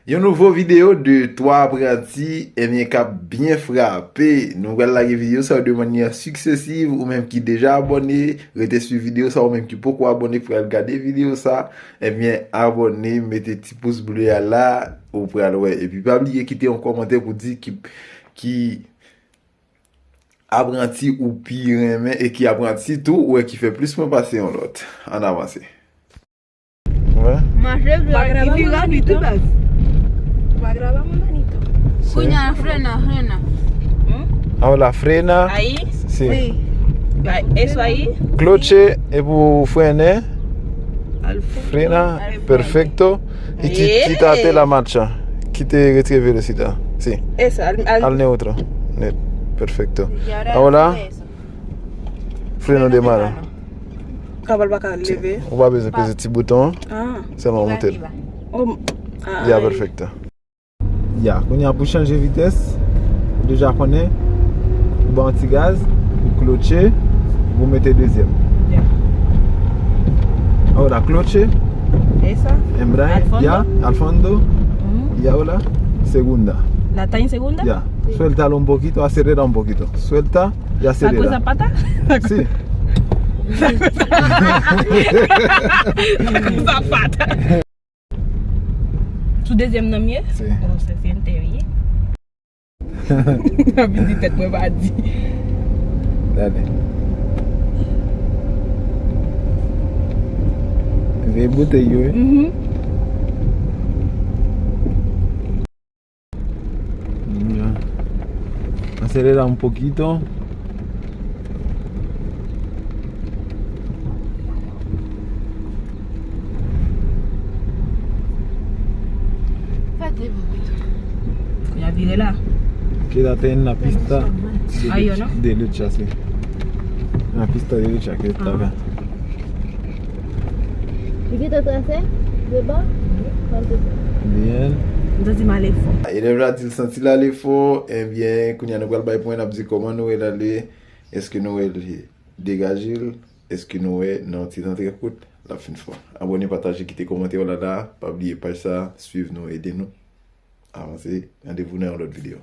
Yon nouveau vidéo de 3 apprentis qui a bien frappé. Nous allons la vidéo ça de manière successive ou même qui déjà abonné, restez sur vidéo ça ou même qui pourquoi abonné pour regarder vidéo ça, abonnez, mettez petit pouce bleu là ou pour ouais et puis pas oublier quitter un commentaire pour dire qui apprenti ou pire et qui apprenti tout ou qui fait plus me passer en l'autre. En avance. Ouais. Más Manito. Va a grabar mi manito. Sí. Cuña, frena. Ahora frena. Ahí. Sí. Eso ahí. Cloche e pour freiner. Al Frena, perfecto. Y quítate la marcha. Quite retire velocidad. Sí. Esa, Al neutro. Perfecto. Y Ahora, freno de mano. Cabal va a lever. On va besoin de peser petit bouton. Ah. Seulement monter. Oh. Ya, perfecto. Ya, quand il y a pour changer vitesse, déjà connaît, vous mettez anti-gaz, vous clochez, vous mettez deuxième. Ya. Ahora, cloche, Esa. embrague, Al fondo. ya, al fondo, y ahora, segunda. ¿La está en segunda? Ya, suéltalo un poquito, acelera un poquito. Suelta y ¿Saco acelera. esa pata? Sí. Esa pata. ¿Su deuxième nom est? Sí. On se siente bien. La visite me va a dire. Dale. Ve botellón, ¿eh? Ya. Acelera un poquito. Ya viré là. Quédate en la pista Ahí, ¿o no? de lucha, sí. En la pista de lucha que está acá. ¿Y qué te hace? ¿De bas? Bien. Entonces me alejo. Et le vla di senti la le fo, bien, kounya nou pral bay point ap di koman nou el ale, eske nou el degajil, eske nou el nan ti tan tre kout, la fin fo. Abonne, pataje, kite, komante ou la da, pa oubliye page sa, suive nou, aide nou. Avanse, rendez-vous dans l'autre vidéo.